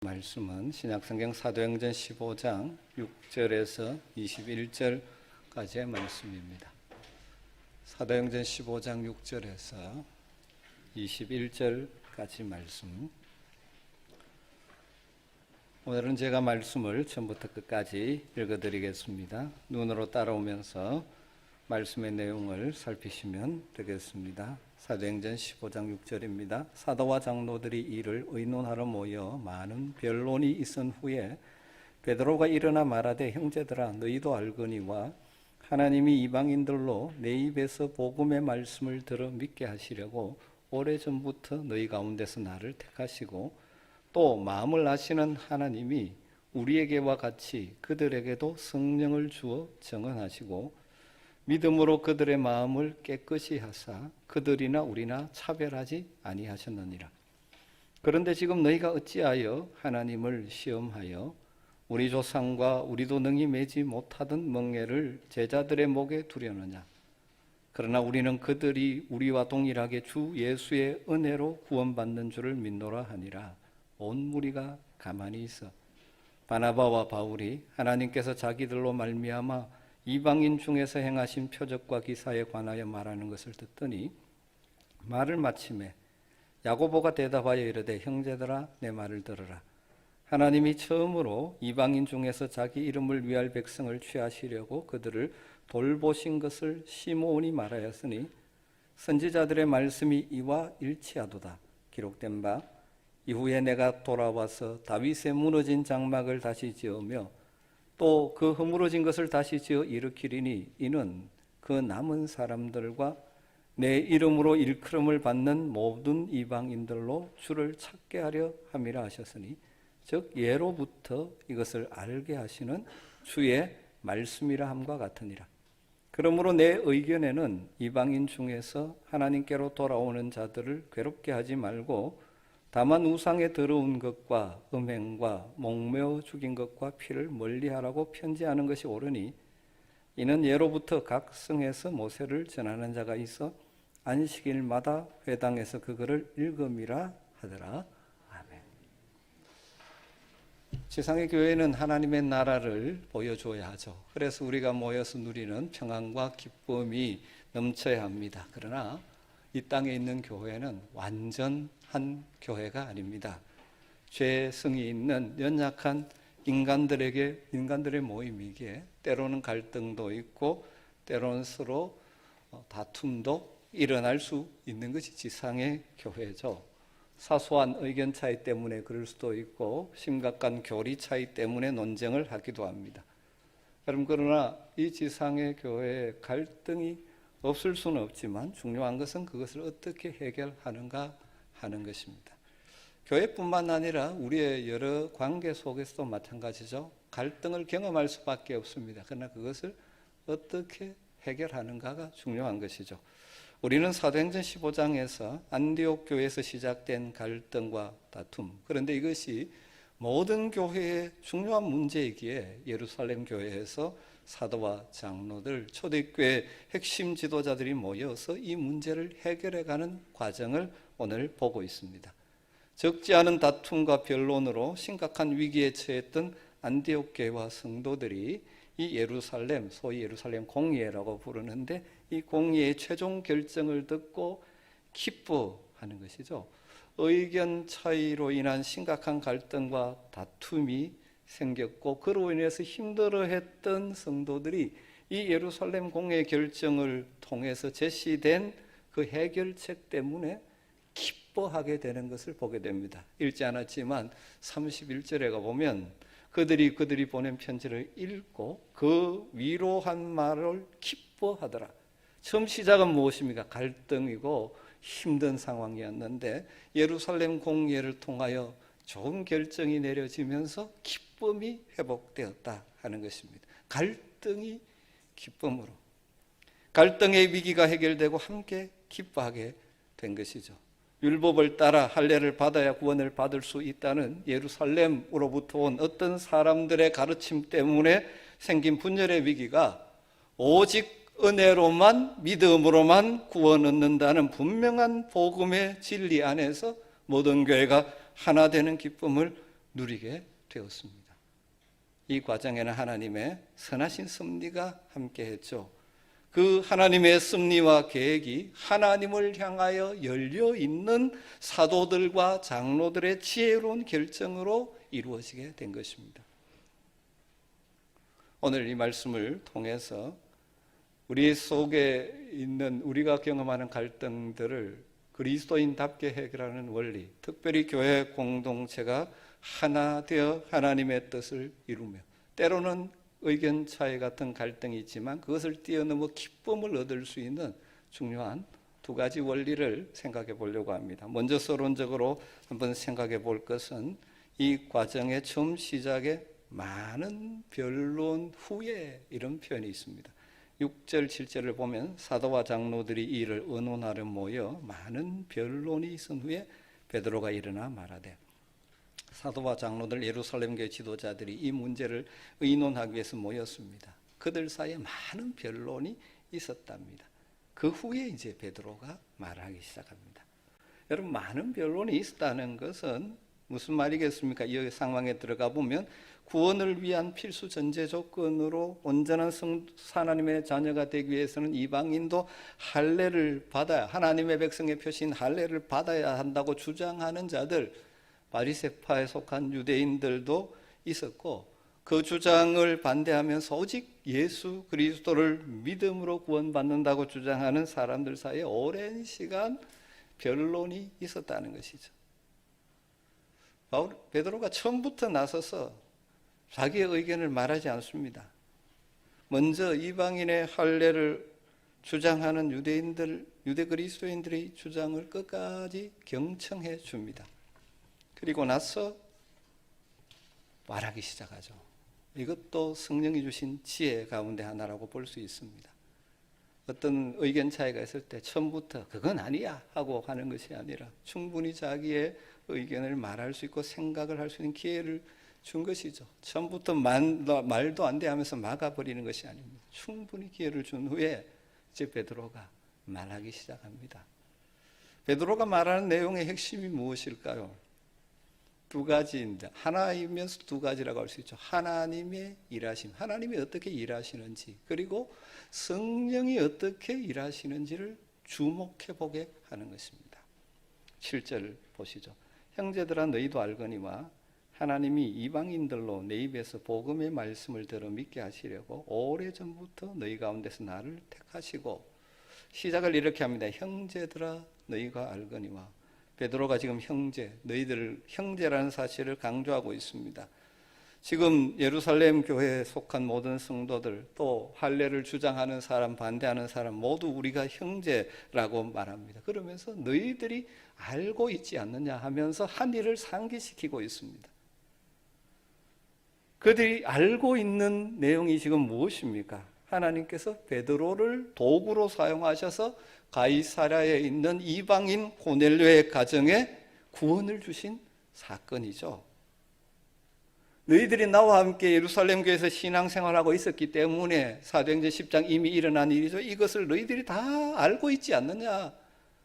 말씀은 신약성경 사도행전 15장 6절에서 21절까지의 말씀입니다. 사도행전 15장 6절에서 21절까지 말씀. 오늘은 제가 말씀을 처음부터 끝까지 읽어드리겠습니다. 눈으로 따라오면서 말씀의 내용을 살피시면 되겠습니다. 사도행전 15장 6절입니다. 사도와 장로들이 이를 의논하러 모여 많은 변론이 있은 후에 베드로가 일어나 말하되, 형제들아, 너희도 알거니와 하나님이 이방인들로 내 입에서 복음의 말씀을 들어 믿게 하시려고 오래전부터 너희 가운데서 나를 택하시고 또 마음을 아시는 하나님이 우리에게와 같이 그들에게도 성령을 주어 증언하시고 믿음으로 그들의 마음을 깨끗이 하사 그들이나 우리나 차별하지 아니하셨느니라. 그런데 지금 너희가 어찌하여 하나님을 시험하여 우리 조상과 우리도 능히 매지 못하던 멍에를 제자들의 목에 두려느냐. 그러나 우리는 그들이 우리와 동일하게 주 예수의 은혜로 구원받는 줄을 믿노라 하니라. 온 무리가 가만히 있어 바나바와 바울이 하나님께서 자기들로 말미암아 이방인 중에서 행하신 표적과 기사에 관하여 말하는 것을 듣더니 말을 마치매 야고보가 대답하여 이르되, 형제들아, 내 말을 들으라. 하나님이 처음으로 이방인 중에서 자기 이름을 위할 백성을 취하시려고 그들을 돌보신 것을 시므온이 말하였으니 선지자들의 말씀이 이와 일치하도다. 기록된 바 이후에 내가 돌아와서 다윗의 무너진 장막을 다시 지으며 또 그 허물어진 것을 다시 지어 일으키리니 이는 그 남은 사람들과 내 이름으로 일컬음을 받는 모든 이방인들로 주를 찾게 하려 함이라 하셨으니 즉 예로부터 이것을 알게 하시는 주의 말씀이라 함과 같으니라. 그러므로 내 의견에는 이방인 중에서 하나님께로 돌아오는 자들을 괴롭게 하지 말고 다만 우상에 더러운 것과 음행과 목매어 죽인 것과 피를 멀리하라고 편지하는 것이 옳으니 이는 예로부터 각 성에서 모세를 전하는 자가 있어 안식일마다 회당에서 그거를 읽음이라 하더라. 아멘. 지상의 교회는 하나님의 나라를 보여줘야 하죠. 그래서 우리가 모여서 누리는 평안과 기쁨이 넘쳐야 합니다. 그러나 이 땅에 있는 교회는 완전한 교회가 아닙니다. 죄성이 있는 연약한 인간들의 모임이기에 때로는 갈등도 있고 때로는 서로 다툼도 일어날 수 있는 것이 지상의 교회죠. 사소한 의견 차이 때문에 그럴 수도 있고 심각한 교리 차이 때문에 논쟁을 하기도 합니다. 여러분, 그러나 이 지상의 교회에 갈등이 없을 수는 없지만 중요한 것은 그것을 어떻게 해결하는가 하는 것입니다. 교회뿐만 아니라 우리의 여러 관계 속에서도 마찬가지죠. 갈등을 경험할 수밖에 없습니다. 그러나 그것을 어떻게 해결하는가가 중요한 것이죠. 우리는 사도행전 15장에서 안디옥 교회에서 시작된 갈등과 다툼, 그런데 이것이 모든 교회의 중요한 문제이기에 예루살렘 교회에서 사도와 장로들, 초대교회 핵심 지도자들이 모여서 이 문제를 해결해가는 과정을 오늘 보고 있습니다. 적지 않은 다툼과 변론으로 심각한 위기에 처했던 안디옥 교회와 성도들이 이 예루살렘, 소위 예루살렘 공의회라고 부르는데 이 공의회의 최종 결정을 듣고 기뻐하는 것이죠. 의견 차이로 인한 심각한 갈등과 다툼이 생겼고 그로 인해서 힘들어했던 성도들이 이 예루살렘 공회 결정을 통해서 제시된 그 해결책 때문에 기뻐하게 되는 것을 보게 됩니다. 읽지 않았지만 31절에 가보면 그들이 보낸 편지를 읽고 그 위로한 말을 기뻐하더라. 처음 시작은 무엇입니까? 갈등이고 힘든 상황이었는데 예루살렘 공의회를 통하여 좋은 결정이 내려지면서 기쁨이 회복되었다 하는 것입니다. 갈등이 기쁨으로, 갈등의 위기가 해결되고 함께 기뻐하게 된 것이죠. 율법을 따라 할례를 받아야 구원을 받을 수 있다는 예루살렘으로부터 온 어떤 사람들의 가르침 때문에 생긴 분열의 위기가 오직 은혜로만, 믿음으로만 구원 얻는다는 분명한 복음의 진리 안에서 모든 교회가 하나 되는 기쁨을 누리게 되었습니다. 이 과정에는 하나님의 선하신 섭리가 함께했죠. 그 하나님의 섭리와 계획이 하나님을 향하여 열려있는 사도들과 장로들의 지혜로운 결정으로 이루어지게 된 것입니다. 오늘 이 말씀을 통해서 우리 속에 있는 우리가 경험하는 갈등들을 그리스도인답게 해결하는 원리, 특별히 교회 공동체가 하나 되어 하나님의 뜻을 이루며, 때로는 의견 차이 같은 갈등이 있지만 그것을 뛰어넘어 기쁨을 얻을 수 있는 중요한 두 가지 원리를 생각해 보려고 합니다. 먼저 서론적으로 한번 생각해 볼 것은 이 과정의 처음 시작에 많은 변론 후에 이런 표현이 있습니다. 6절 7절을 보면 사도와 장로들이 이 일을 의논하려 모여 많은 변론이 있은 후에 베드로가 일어나 말하되, 사도와 장로들 예루살렘 교회 지도자들이 이 문제를 의논하기 위해서 모였습니다. 그들 사이에 많은 변론이 있었답니다. 그 후에 이제 베드로가 말하기 시작합니다. 여러분, 많은 변론이 있었다는 것은 무슨 말이겠습니까? 이 상황에 들어가 보면 구원을 위한 필수 전제 조건으로 온전한 하나님의 자녀가 되기 위해서는 이방인도 할례를 받아야, 하나님의 백성의 표시인 할례를 받아야 한다고 주장하는 자들, 바리새파에 속한 유대인들도 있었고, 그 주장을 반대하면서 오직 예수 그리스도를 믿음으로 구원받는다고 주장하는 사람들 사이에 오랜 시간 변론이 있었다는 것이죠. 베드로가 처음부터 나서서 자기의 의견을 말하지 않습니다. 먼저 이방인의 할례를 주장하는 유대 그리스도인들의 주장을 끝까지 경청해 줍니다. 그리고 나서 말하기 시작하죠. 이것도 성령이 주신 지혜 가운데 하나라고 볼 수 있습니다. 어떤 의견 차이가 있을 때 처음부터 그건 아니야 하고 하는 것이 아니라 충분히 자기의 의견을 말할 수 있고 생각을 할 수 있는 기회를 준 것이죠. 처음부터 말도 안 돼 하면서 막아버리는 것이 아닙니다. 충분히 기회를 준 후에 이제 베드로가 말하기 시작합니다. 베드로가 말하는 내용의 핵심이 무엇일까요? 두 가지입니다. 하나이면서 두 가지라고 할 수 있죠. 하나님의 일하심, 하나님이 어떻게 일하시는지, 그리고 성령이 어떻게 일하시는지를 주목해 보게 하는 것입니다. 7절 보시죠. 형제들아 너희도 알거니와 하나님이 이방인들로 내 입에서 복음의 말씀을 들어 믿게 하시려고 오래전부터 너희 가운데서 나를 택하시고, 시작을 이렇게 합니다. 형제들아 너희가 알거니와. 베드로가 지금 너희들 형제라는 사실을 강조하고 있습니다. 지금 예루살렘 교회에 속한 모든 성도들, 또 할례를 주장하는 사람, 반대하는 사람 모두 우리가 형제라고 말합니다. 그러면서 너희들이 알고 있지 않느냐 하면서 한 일을 상기시키고 있습니다. 그들이 알고 있는 내용이 지금 무엇입니까? 하나님께서 베드로를 도구로 사용하셔서 가이사랴에 있는 이방인 고넬료의 가정에 구원을 주신 사건이죠. 너희들이 나와 함께 예루살렘 교회에서 신앙생활하고 있었기 때문에 사도행전 10장 이미 일어난 일이죠. 이것을 너희들이 다 알고 있지 않느냐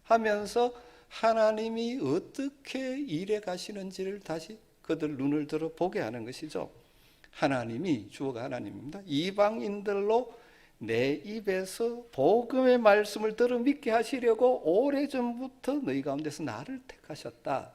하면서 하나님이 어떻게 일해 가시는지를 다시 그들 눈을 들어 보게 하는 것이죠. 하나님이, 주어가 하나님입니다. 이방인들로 내 입에서 복음의 말씀을 들어 믿게 하시려고 오래전부터 너희 가운데서 나를 택하셨다.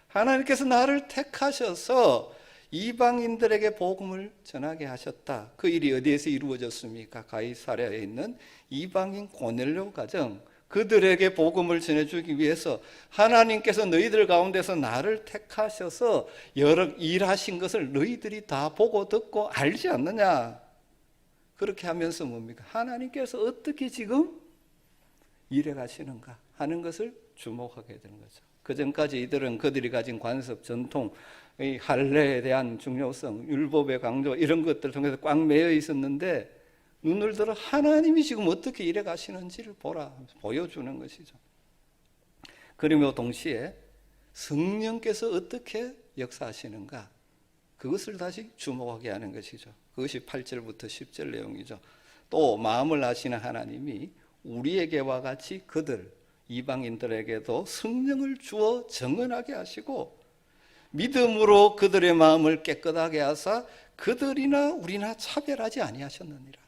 하나님께서 나를 택하셔서 이방인들에게 복음을 전하게 하셨다. 그 일이 어디에서 이루어졌습니까? 가이사랴에 있는 이방인 고넬료 가정, 그들에게 복음을 전해주기 위해서 하나님께서 너희들 가운데서 나를 택하셔서 여러 일하신 것을 너희들이 다 보고 듣고 알지 않느냐. 그렇게 하면서 뭡니까? 하나님께서 어떻게 지금 일해 가시는가 하는 것을 주목하게 되는 거죠. 그 전까지 이들은 그들이 가진 관습, 전통, 할례에 대한 중요성, 율법의 강조 이런 것들을 통해서 꽉 매여 있었는데 눈을 들어 하나님이 지금 어떻게 일해 가시는지를 보라, 보여주는 것이죠. 그리고 동시에 성령께서 어떻게 역사하시는가, 그것을 다시 주목하게 하는 것이죠. 그것이 8절부터 10절 내용이죠. 또 마음을 아시는 하나님이 우리에게와 같이 그들, 이방인들에게도 성령을 주어 정언하게 하시고 믿음으로 그들의 마음을 깨끗하게 하사 그들이나 우리나 차별하지 아니하셨느니라.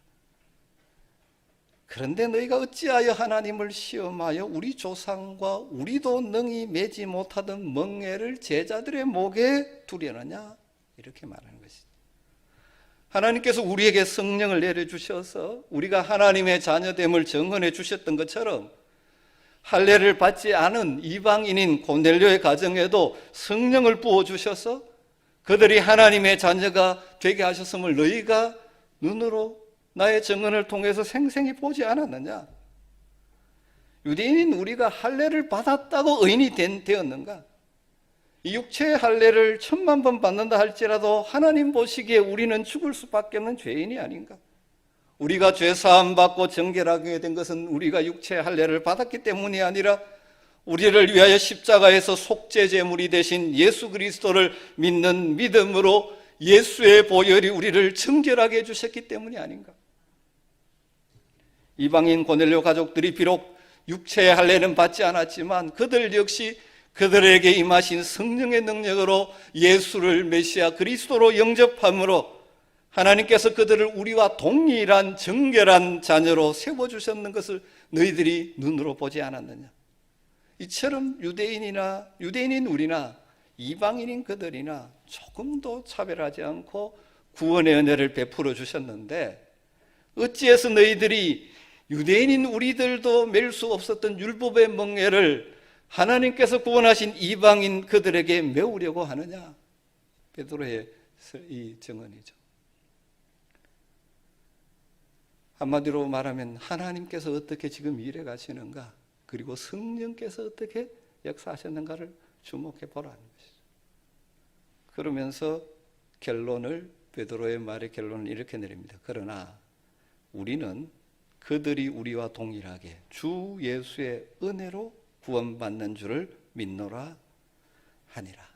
그런데 너희가 어찌하여 하나님을 시험하여 우리 조상과 우리도 능히 매지 못하던 멍에를 제자들의 목에 두려느냐? 이렇게 말하는 것이죠. 하나님께서 우리에게 성령을 내려주셔서 우리가 하나님의 자녀됨을 증언해 주셨던 것처럼 할례를 받지 않은 이방인인 고넬료의 가정에도 성령을 부어주셔서 그들이 하나님의 자녀가 되게 하셨음을 너희가 눈으로 나의 증언을 통해서 생생히 보지 않았느냐? 유대인인 우리가 할례를 받았다고 의인이 되었는가? 이 육체의 할례를 1000만 번 받는다 할지라도 하나님 보시기에 우리는 죽을 수밖에 없는 죄인이 아닌가? 우리가 죄사함 받고 정결하게 된 것은 우리가 육체의 할례를 받았기 때문이 아니라 우리를 위하여 십자가에서 속죄 제물이 되신 예수 그리스도를 믿는 믿음으로 예수의 보혈이 우리를 정결하게 해주셨기 때문이 아닌가? 이방인 고넬료 가족들이 비록 육체의 할례는 받지 않았지만 그들 역시 그들에게 임하신 성령의 능력으로 예수를 메시아 그리스도로 영접함으로 하나님께서 그들을 우리와 동일한 정결한 자녀로 세워주셨는 것을 너희들이 눈으로 보지 않았느냐? 이처럼 유대인인 우리나 이방인인 그들이나 조금도 차별하지 않고 구원의 은혜를 베풀어 주셨는데 어찌해서 너희들이 유대인인 우리들도 맬 수 없었던 율법의 멍에를 하나님께서 구원하신 이방인 그들에게 메우려고 하느냐? 베드로의 이 증언이죠. 한마디로 말하면 하나님께서 어떻게 지금 일해 가시는가, 그리고 성령께서 어떻게 역사하셨는가를 주목해 보라는 것이죠. 그러면서 베드로의 말의 결론을 이렇게 내립니다. 그러나 우리는 그들이 우리와 동일하게 주 예수의 은혜로 구원받는 줄을 믿노라 하니라.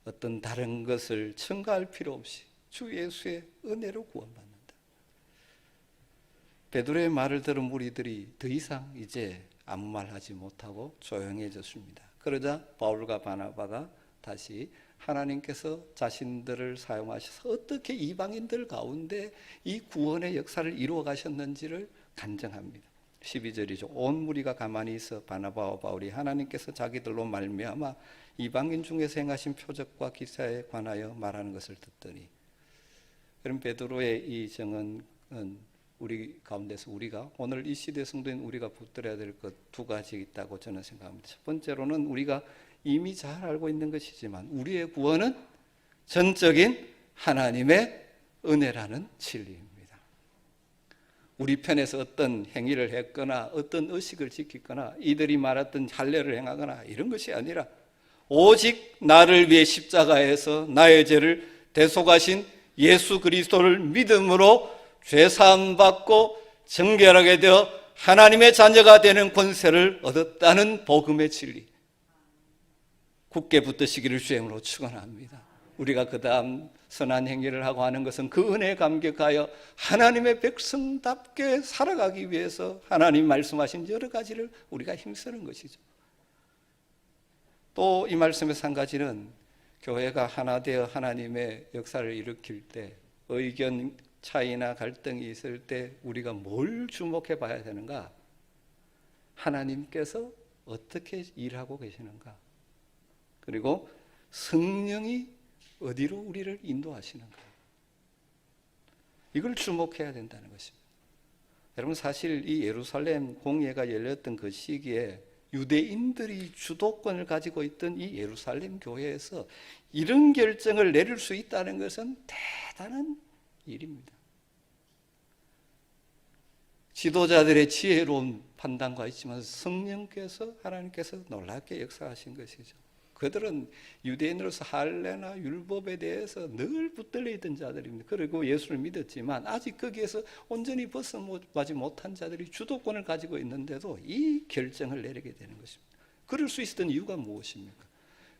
어떤 다른 것을 첨가할 필요 없이 주 예수의 은혜로 구원받는다. 베드로의 말을 들은 무리들이 더 이상 이제 아무 말 하지 못하고 조용해졌습니다. 그러자 바울과 바나바가 다시 하나님께서 자신들을 사용하셔서 어떻게 이방인들 가운데 이 구원의 역사를 이루어 가셨는지를 간증합니다. 12절이죠. 온 무리가 가만히 있어 바나바와 바울이 하나님께서 자기들로 말미암아 이방인 중에서 행하신 표적과 기사에 관하여 말하는 것을 듣더니, 그럼 베드로의 이 증언은 우리 가운데서 우리가 오늘 이 시대 성도인 우리가 붙들어야 될 것 두 가지 있다고 저는 생각합니다. 첫 번째로는 우리가 이미 잘 알고 있는 것이지만 우리의 구원은 전적인 하나님의 은혜라는 진리입니다. 우리 편에서 어떤 행위를 했거나 어떤 의식을 지키거나 이들이 말했던 할례를 행하거나 이런 것이 아니라 오직 나를 위해 십자가에서 나의 죄를 대속하신 예수 그리스도를 믿음으로 죄사함 받고 정결하게 되어 하나님의 자녀가 되는 권세를 얻었다는 복음의 진리, 굳게 붙드시기를 주임으로 축원합니다. 우리가 그 다음 선한 행위를 하고 하는 것은 그 은혜에 감격하여 하나님의 백성답게 살아가기 위해서 하나님 말씀하신 여러 가지를 우리가 힘쓰는 것이죠. 또 이 말씀에서 한 가지는 교회가 하나 되어 하나님의 역사를 일으킬 때 의견 차이나 갈등이 있을 때 우리가 뭘 주목해 봐야 되는가? 하나님께서 어떻게 일하고 계시는가? 그리고 성령이 어디로 우리를 인도하시는가? 이걸 주목해야 된다는 것입니다. 여러분, 사실 이 예루살렘 공예가 열렸던 그 시기에 유대인들이 주도권을 가지고 있던 이 예루살렘 교회에서 이런 결정을 내릴 수 있다는 것은 대단한 일입니다. 지도자들의 지혜로운 판단과 있지만 성령께서, 하나님께서 놀랍게 역사하신 것이죠. 그들은 유대인으로서 할례나 율법에 대해서 늘 붙들려 있던 자들입니다. 그리고 예수를 믿었지만 아직 거기에서 온전히 벗어나지 못한 자들이 주도권을 가지고 있는데도 이 결정을 내리게 되는 것입니다. 그럴 수 있었던 이유가 무엇입니까?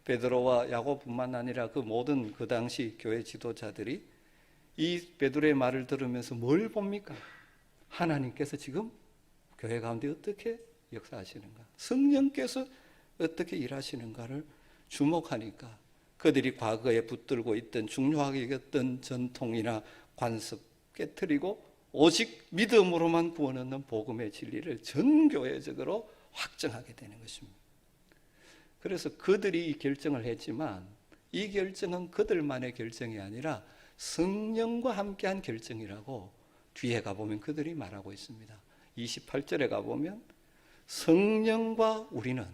베드로와 야고뿐만 아니라 그 모든 그 당시 교회 지도자들이 이 베드로의 말을 들으면서 뭘 봅니까? 하나님께서 지금 교회 가운데 어떻게 역사하시는가, 성령께서 어떻게 일하시는가를 주목하니까 그들이 과거에 붙들고 있던 중요하게 여겼던 전통이나 관습 깨뜨리고 오직 믿음으로만 구원 얻는 복음의 진리를 전 교회적으로 확정하게 되는 것입니다. 그래서 그들이 이 결정을 했지만 이 결정은 그들만의 결정이 아니라 성령과 함께한 결정이라고 뒤에 가보면 그들이 말하고 있습니다. 28절에 가보면 성령과 우리는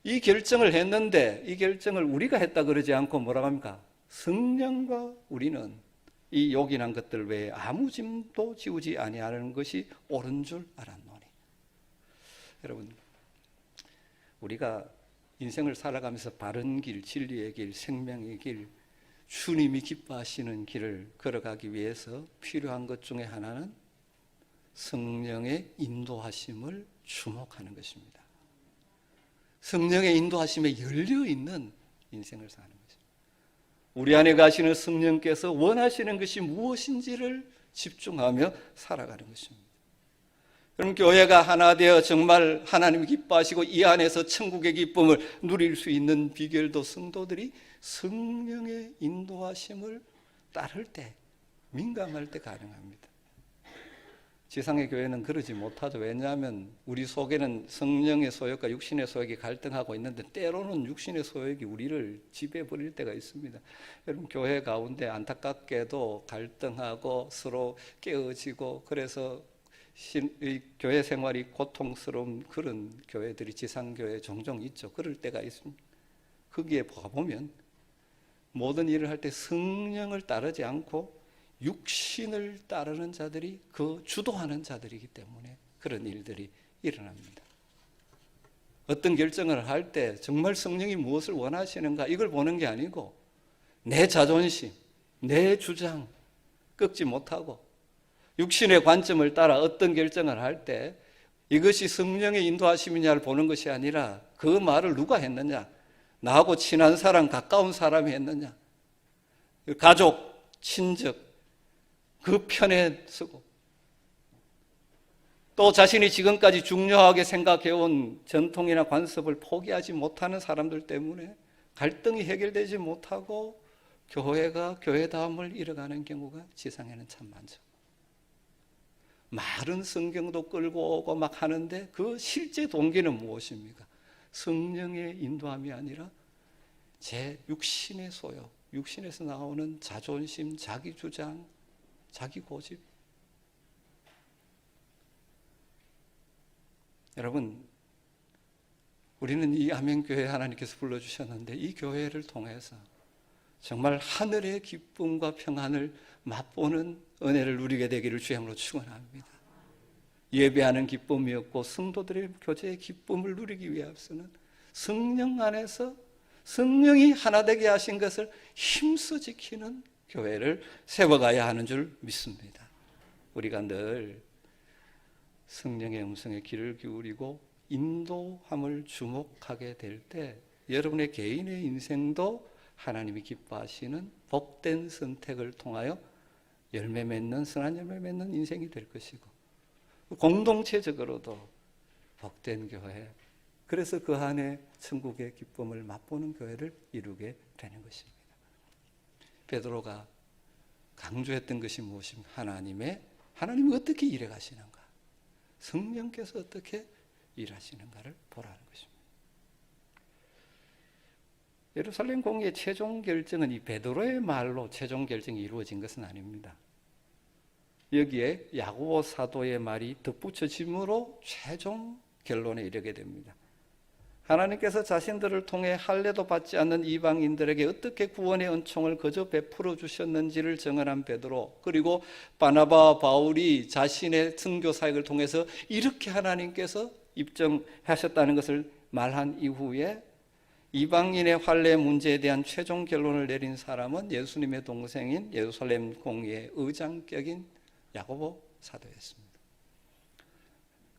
이 결정을 했는데 이 결정을 우리가 했다 그러지 않고 뭐라고 합니까? 성령과 우리는 이 요긴한 것들 외에 아무 짐도 지우지 아니하는 것이 옳은 줄 알았노니. 여러분, 우리가 인생을 살아가면서 바른 길, 진리의 길, 생명의 길, 주님이 기뻐하시는 길을 걸어가기 위해서 필요한 것 중에 하나는 성령의 인도하심을 주목하는 것입니다. 성령의 인도하심에 열려있는 인생을 사는 거죠. 우리 안에 가시는 성령께서 원하시는 것이 무엇인지를 집중하며 살아가는 것입니다. 그럼 교회가 하나 되어 정말 하나님이 기뻐하시고 이 안에서 천국의 기쁨을 누릴 수 있는 비결도 성도들이 성령의 인도하심을 따를 때, 민감할 때 가능합니다. 지상의 교회는 그러지 못하죠. 왜냐하면 우리 속에는 성령의 소욕과 육신의 소욕이 갈등하고 있는데 때로는 육신의 소욕이 우리를 지배해버릴 때가 있습니다. 여러분, 교회 가운데 안타깝게도 갈등하고 서로 깨어지고 그래서 교회 생활이 고통스러운 그런 교회들이 지상교회에 종종 있죠. 그럴 때가 있습니다. 거기에 가보면 모든 일을 할 때 성령을 따르지 않고 육신을 따르는 자들이 그 주도하는 자들이기 때문에 그런 일들이 일어납니다. 어떤 결정을 할 때 정말 성령이 무엇을 원하시는가 이걸 보는 게 아니고 내 자존심, 내 주장 꺾지 못하고 육신의 관점을 따라 어떤 결정을 할 때 이것이 성령의 인도하심이냐를 보는 것이 아니라 그 말을 누가 했느냐, 나하고 친한 사람, 가까운 사람이 했느냐, 가족, 친척 그 편에 서고 또 자신이 지금까지 중요하게 생각해온 전통이나 관습을 포기하지 못하는 사람들 때문에 갈등이 해결되지 못하고 교회가 교회다움을 잃어가는 경우가 지상에는 참 많죠. 말은 성경도 끌고 오고 막 하는데 그 실제 동기는 무엇입니까? 성령의 인도함이 아니라 제 육신의 소욕, 육신에서 나오는 자존심, 자기 주장, 자기 고집. 여러분, 우리는 이 아멘교회 하나님께서 불러주셨는데 이 교회를 통해서 정말 하늘의 기쁨과 평안을 맛보는 은혜를 누리게 되기를 주님으로 축원합니다. 예배하는 기쁨이 없고 성도들의 교제의 기쁨을 누리기 위해서는 성령 안에서 성령이 하나 되게 하신 것을 힘써 지키는 교회를 세워가야 하는 줄 믿습니다. 우리가 늘 성령의 음성에 귀를 기울이고 인도함을 주목하게 될 때 여러분의 개인의 인생도 하나님이 기뻐하시는 복된 선택을 통하여 열매 맺는, 선한 열매 맺는 인생이 될 것이고 공동체적으로도 복된 교회, 그래서 그 안에 천국의 기쁨을 맛보는 교회를 이루게 되는 것입니다. 베드로가 강조했던 것이 무엇입니까? 하나님이 어떻게 일해 가시는가, 성령께서 어떻게 일하시는가를 보라는 것입니다. 예루살렘 공의의 최종 결정은 이 베드로의 말로 최종 결정이 이루어진 것은 아닙니다. 여기에 야고보 사도의 말이 덧붙여짐으로 최종 결론에 이르게 됩니다. 하나님께서 자신들을 통해 할례도 받지 않는 이방인들에게 어떻게 구원의 은총을 거저 베풀어 주셨는지를 증언한 베드로, 그리고 바나바와 바울이 자신의 선교 사역을 통해서 이렇게 하나님께서 입증하셨다는 것을 말한 이후에 이방인의 할례 문제에 대한 최종 결론을 내린 사람은 예수님의 동생인 예루살렘 공의의 의장격인 야고보 사도였습니다.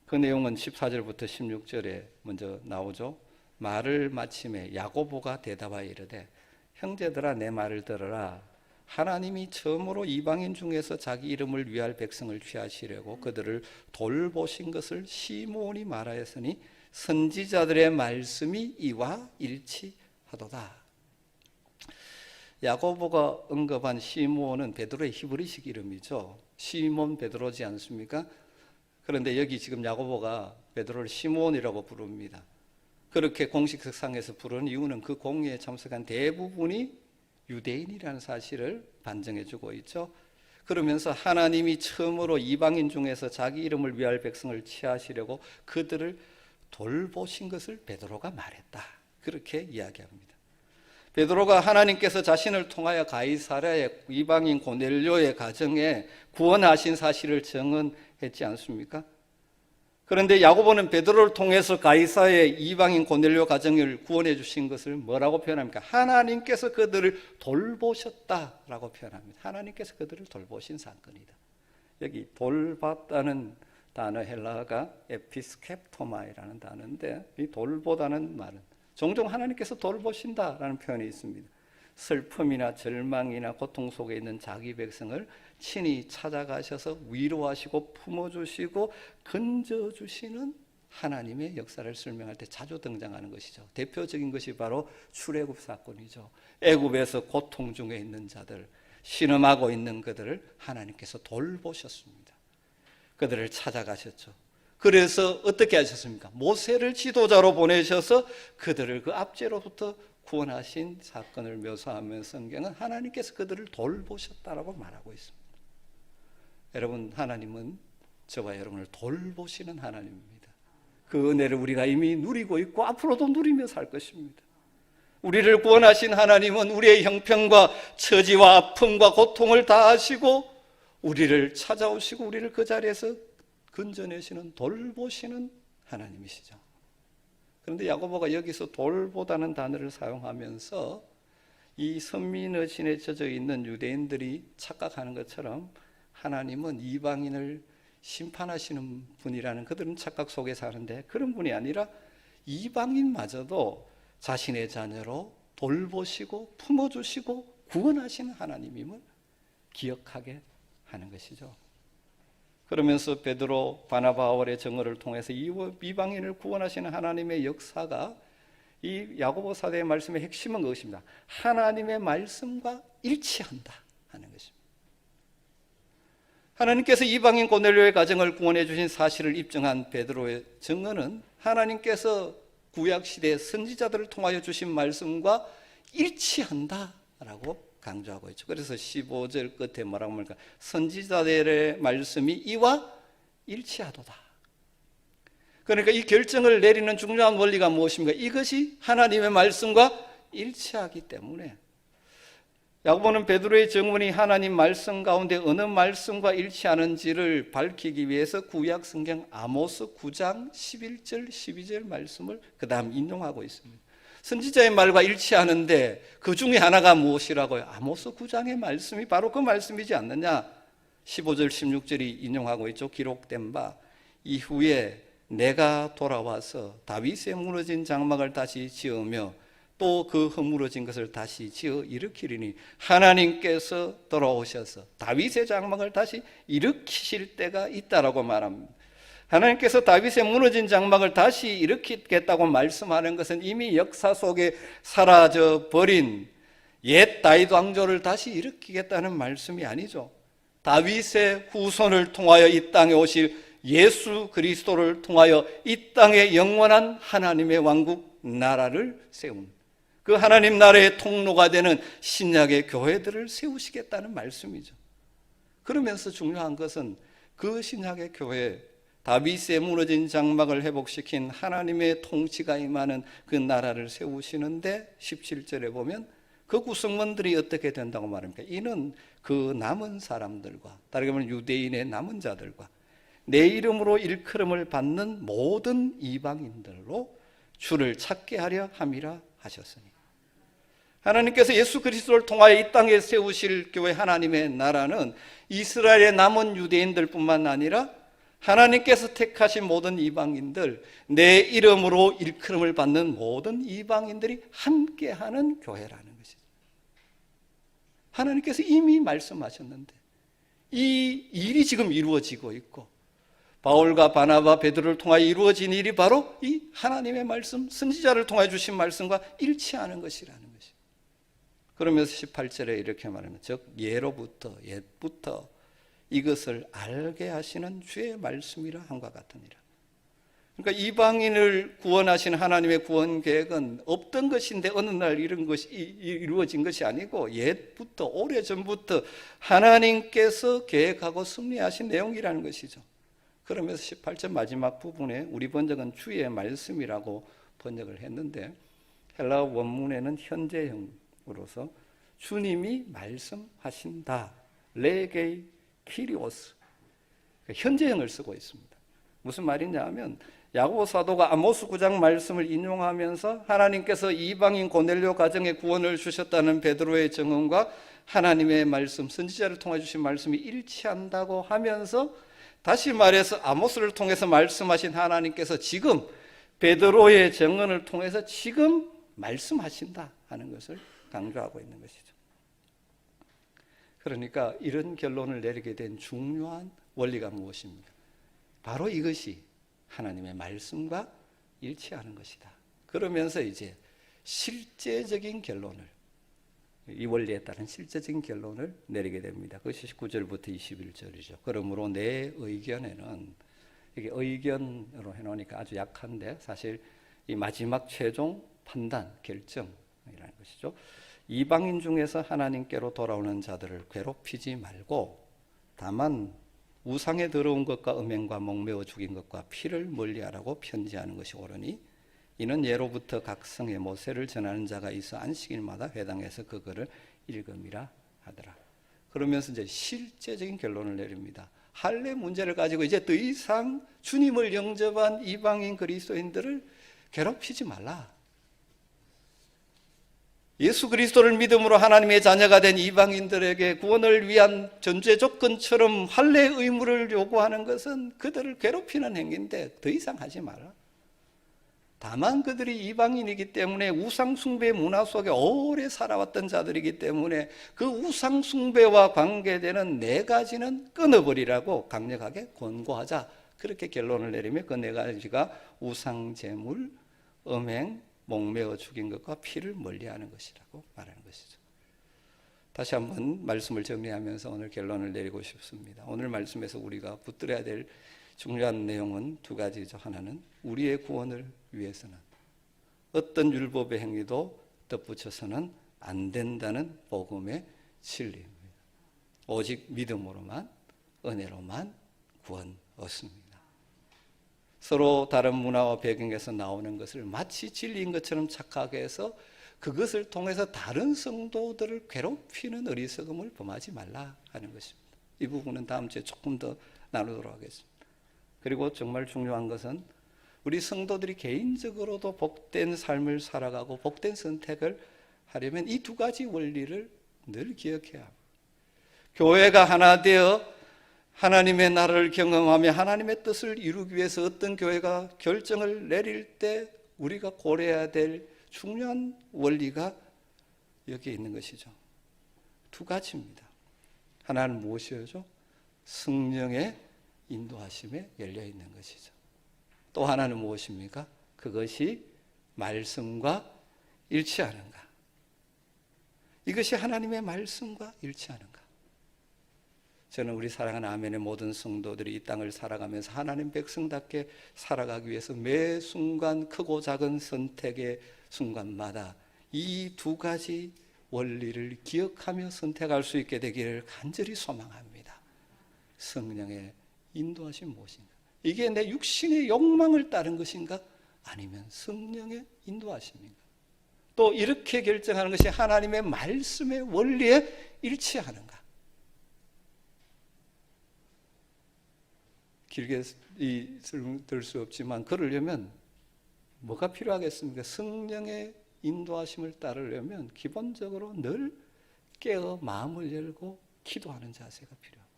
그 내용은 14절부터 16절에 먼저 나오죠. 말을 마침에 야고보가 대답하여 이르되 형제들아 내 말을 들으라. 하나님이 처음으로 이방인 중에서 자기 이름을 위할 백성을 취하시려고 그들을 돌보신 것을 시몬이 말하였으니 선지자들의 말씀이 이와 일치하도다. 야고보가 언급한 시몬은 베드로의 히브리식 이름이죠. 시몬 베드로지 않습니까? 그런데 여기 지금 야고보가 베드로를 시몬이라고 부릅니다. 그렇게 공식석상에서 부르는 이유는 그 공의에 참석한 대부분이 유대인이라는 사실을 반증해주고 있죠. 그러면서 하나님이 처음으로 이방인 중에서 자기 이름을 위할 백성을 취하시려고 그들을 돌보신 것을 베드로가 말했다. 그렇게 이야기합니다. 베드로가 하나님께서 자신을 통하여 가이사랴의 이방인 고넬료의 가정에 구원하신 사실을 증언했지 않습니까? 그런데 야고보는 베드로를 통해서 가이사의 이방인 고넬료 가정을 구원해 주신 것을 뭐라고 표현합니까? 하나님께서 그들을 돌보셨다라고 표현합니다. 하나님께서 그들을 돌보신 사건이다. 여기 돌봤다는 단어 헬라어가 에피스케프토마이라는 단어인데 이 돌보다는 말은 종종 하나님께서 돌보신다라는 표현이 있습니다. 슬픔이나 절망이나 고통 속에 있는 자기 백성을 친히 찾아가셔서 위로하시고 품어주시고 건져주시는 하나님의 역사를 설명할 때 자주 등장하는 것이죠. 대표적인 것이 바로 출애굽 사건이죠. 애굽에서 고통 중에 있는 자들, 신음하고 있는 그들을 하나님께서 돌보셨습니다. 그들을 찾아가셨죠. 그래서 어떻게 하셨습니까? 모세를 지도자로 보내셔서 그들을 그 압제로부터 구원하신 사건을 묘사하면서 성경은 하나님께서 그들을 돌보셨다라고 말하고 있습니다. 여러분, 하나님은 저와 여러분을 돌보시는 하나님입니다. 그 은혜를 우리가 이미 누리고 있고 앞으로도 누리며 살 것입니다. 우리를 구원하신 하나님은 우리의 형편과 처지와 아픔과 고통을 다 아시고 우리를 찾아오시고 우리를 그 자리에서 건져내시는 돌보시는 하나님이시죠. 그런데 야고보가 여기서 돌보다는 단어를 사용하면서 이 선민의식에 젖어 있는 유대인들이 착각하는 것처럼 하나님은 이방인을 심판하시는 분이라는 그들은 착각 속에 사는데 그런 분이 아니라 이방인마저도 자신의 자녀로 돌보시고 품어주시고 구원하시는 하나님임을 기억하게 하는 것이죠. 그러면서 베드로, 바나바, 바울의 증언을 통해서 이방인을 구원하시는 하나님의 역사가 이 야고보 사도의 말씀의 핵심은 그것입니다. 하나님의 말씀과 일치한다 하는 것입니다. 하나님께서 이방인 고넬료의 가정을 구원해 주신 사실을 입증한 베드로의 증언은 하나님께서 구약시대 선지자들을 통하여 주신 말씀과 일치한다라고 강조하고 있죠. 그래서 15절 끝에 뭐라고 합니까? 선지자들의 말씀이 이와 일치하도다. 그러니까 이 결정을 내리는 중요한 원리가 무엇입니까? 이것이 하나님의 말씀과 일치하기 때문에 야고보는 베드로의 증언이 하나님 말씀 가운데 어느 말씀과 일치하는지를 밝히기 위해서 구약 성경 아모스 9장 11절 12절 말씀을 그 다음 인용하고 있습니다. 선지자의 말과 일치하는데 그 중에 하나가 무엇이라고요? 아모스 9장의 말씀이 바로 그 말씀이지 않느냐? 15절 16절이 인용하고 있죠. 기록된 바 이후에 내가 돌아와서 다윗의 무너진 장막을 다시 지으며 또 그 허물어진 것을 다시 지어 일으키리니 하나님께서 돌아오셔서 다윗의 장막을 다시 일으키실 때가 있다라고 말합니다. 하나님께서 다윗의 무너진 장막을 다시 일으키겠다고 말씀하는 것은 이미 역사 속에 사라져 버린 옛 다윗 왕조를 다시 일으키겠다는 말씀이 아니죠. 다윗의 후손을 통하여 이 땅에 오실 예수 그리스도를 통하여 이 땅에 영원한 하나님의 왕국 나라를 세운 그 하나님 나라의 통로가 되는 신약의 교회들을 세우시겠다는 말씀이죠. 그러면서 중요한 것은 그 신약의 교회, 다윗의 무너진 장막을 회복시킨 하나님의 통치가 임하는 그 나라를 세우시는데 17절에 보면 그 구성원들이 어떻게 된다고 말합니까? 이는 그 남은 사람들과 다르게 말하면 유대인의 남은 자들과 내 이름으로 일컬음을 받는 모든 이방인들로 주를 찾게 하려 함이라 하셨으니 하나님께서 예수 그리스도를 통하여 이 땅에 세우실 교회 하나님의 나라는 이스라엘의 남은 유대인들뿐만 아니라 하나님께서 택하신 모든 이방인들, 내 이름으로 일컬음을 받는 모든 이방인들이 함께하는 교회라는 것이죠. 하나님께서 이미 말씀하셨는데 이 일이 지금 이루어지고 있고 바울과 바나바, 베드로를 통하여 이루어진 일이 바로 이 하나님의 말씀, 선지자를 통하여 주신 말씀과 일치하는 것이라는 것이죠. 그러면서 18절에 이렇게 말합니다. 즉 예로부터 옛부터 이것을 알게 하시는 주의 말씀이라 함과 같으니라. 그러니까 이방인을 구원하신 하나님의 구원 계획은 없던 것인데 어느 날 이런 것이 이루어진 것이 아니고 옛부터 오래전부터 하나님께서 계획하고 섭리하신 내용이라는 것이죠. 그러면서 18절 마지막 부분에 우리 번역은 주의 말씀이라고 번역을 했는데 헬라어 원문에는 현재형으로서 주님이 말씀하신다. 레게이 키리오스. 현재형을 쓰고 있습니다. 무슨 말이냐 하면 야고보 사도가 아모스 9장 말씀을 인용하면서 하나님께서 이방인 고넬료 가정에 구원을 주셨다는 베드로의 증언과 하나님의 말씀, 선지자를 통해 주신 말씀이 일치한다고 하면서 다시 말해서 아모스를 통해서 말씀하신 하나님께서 지금 베드로의 증언을 통해서 지금 말씀하신다 하는 것을 강조하고 있는 것이죠. 그러니까 이런 결론을 내리게 된 중요한 원리가 무엇입니까? 바로 이것이 하나님의 말씀과 일치하는 것이다. 그러면서 이제 실제적인 결론을, 이 원리에 따른 실제적인 결론을 내리게 됩니다. 그것이 19절부터 21절이죠. 그러므로 내 의견에는, 이게 의견으로 해놓으니까 아주 약한데 사실 이 마지막 최종 판단, 결정이라는 것이죠. 이방인 중에서 하나님께로 돌아오는 자들을 괴롭히지 말고 다만 우상에 더러운 것과 음행과 목매어 죽인 것과 피를 멀리하라고 편지하는 것이 옳으니 이는 예로부터 각 성에 모세를 전하는 자가 있어 안식일마다 회당에서 그거를 읽음이라 하더라. 그러면서 이제 실제적인 결론을 내립니다. 할례 문제를 가지고 이제 더 이상 주님을 영접한 이방인 그리스도인들을 괴롭히지 말라. 예수 그리스도를 믿음으로 하나님의 자녀가 된 이방인들에게 구원을 위한 전제 조건처럼 할례 의무를 요구하는 것은 그들을 괴롭히는 행위인데 더 이상 하지 마라. 다만 그들이 이방인이기 때문에 우상숭배 문화 속에 오래 살아왔던 자들이기 때문에 그 우상숭배와 관계되는 네 가지는 끊어버리라고 강력하게 권고하자. 그렇게 결론을 내리며 그 네 가지가 우상제물, 음행, 목매어 죽인 것과 피를 멀리하는 것이라고 말하는 것이죠. 다시 한번 말씀을 정리하면서 오늘 결론을 내리고 싶습니다. 오늘 말씀에서 우리가 붙들어야 될 중요한 내용은 두 가지죠. 하나는 우리의 구원을 위해서는 어떤 율법의 행위도 덧붙여서는 안 된다는 복음의 진리입니다. 오직 믿음으로만, 은혜로만 구원 얻습니다. 서로 다른 문화와 배경에서 나오는 것을 마치 진리인 것처럼 착하게 해서 그것을 통해서 다른 성도들을 괴롭히는 어리석음을 범하지 말라 하는 것입니다. 이 부분은 다음 주에 조금 더 나누도록 하겠습니다. 그리고 정말 중요한 것은 우리 성도들이 개인적으로도 복된 삶을 살아가고 복된 선택을 하려면 이 두 가지 원리를 늘 기억해야 합니다. 교회가 하나 되어 하나님의 나라를 경험하며 하나님의 뜻을 이루기 위해서 어떤 교회가 결정을 내릴 때 우리가 고려해야 될 중요한 원리가 여기에 있는 것이죠. 두 가지입니다. 하나는 무엇이죠? 성령의 인도하심에 열려 있는 것이죠. 또 하나는 무엇입니까? 그것이 말씀과 일치하는가? 이것이 하나님의 말씀과 일치하는가? 저는 우리 사랑하는 아멘의 모든 성도들이 이 땅을 살아가면서 하나님 백성답게 살아가기 위해서 매 순간 크고 작은 선택의 순간마다 이 두 가지 원리를 기억하며 선택할 수 있게 되기를 간절히 소망합니다. 성령의 인도하심 무엇인가? 이게 내 육신의 욕망을 따른 것인가? 아니면 성령의 인도하심인가? 또 이렇게 결정하는 것이 하나님의 말씀의 원리에 일치하는가? 길게 들 수 없지만 그러려면 뭐가 필요하겠습니까? 성령의 인도하심을 따르려면 기본적으로 늘 깨어 마음을 열고 기도하는 자세가 필요하고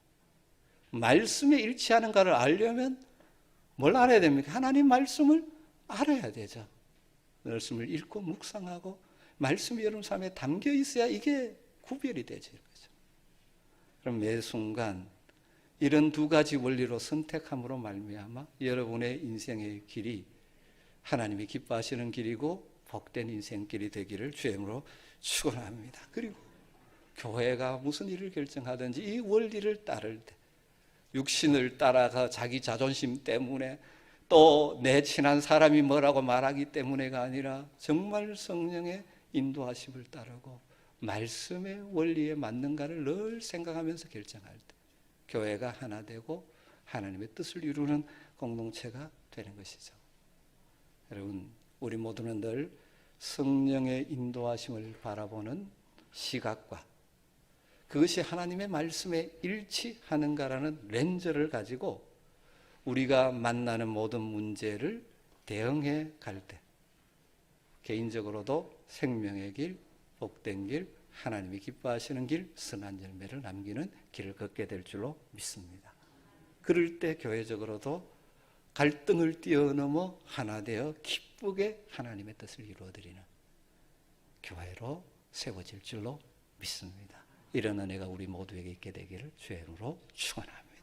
말씀에 일치하는가를 알려면 뭘 알아야 됩니까? 하나님 말씀을 알아야 되죠. 말씀을 읽고 묵상하고 말씀이 여러분 삶에 담겨 있어야 이게 구별이 되죠. 그럼 매 순간 이런 두 가지 원리로 선택함으로 말미암아 여러분의 인생의 길이 하나님이 기뻐하시는 길이고 복된 인생길이 되기를 주의 이름으로 축원합니다. 그리고 교회가 무슨 일을 결정하든지 이 원리를 따를 때, 육신을 따라가 자기 자존심 때문에 또 내 친한 사람이 뭐라고 말하기 때문에가 아니라 정말 성령의 인도하심을 따르고 말씀의 원리에 맞는가를 늘 생각하면서 결정할 때 교회가 하나 되고 하나님의 뜻을 이루는 공동체가 되는 것이죠. 여러분, 우리 모두는 늘 성령의 인도하심을 바라보는 시각과 그것이 하나님의 말씀에 일치하는가라는 렌즈를 가지고 우리가 만나는 모든 문제를 대응해 갈 때 개인적으로도 생명의 길, 복된 길, 하나님이 기뻐하시는 길, 선한 열매를 남기는 길을 걷게 될 줄로 믿습니다. 그럴 때 교회적으로도 갈등을 뛰어넘어 하나 되어 기쁘게 하나님의 뜻을 이루어드리는 교회로 세워질 줄로 믿습니다. 이런 은혜가 우리 모두에게 있게 되기를 주의 이름으로 축원합니다.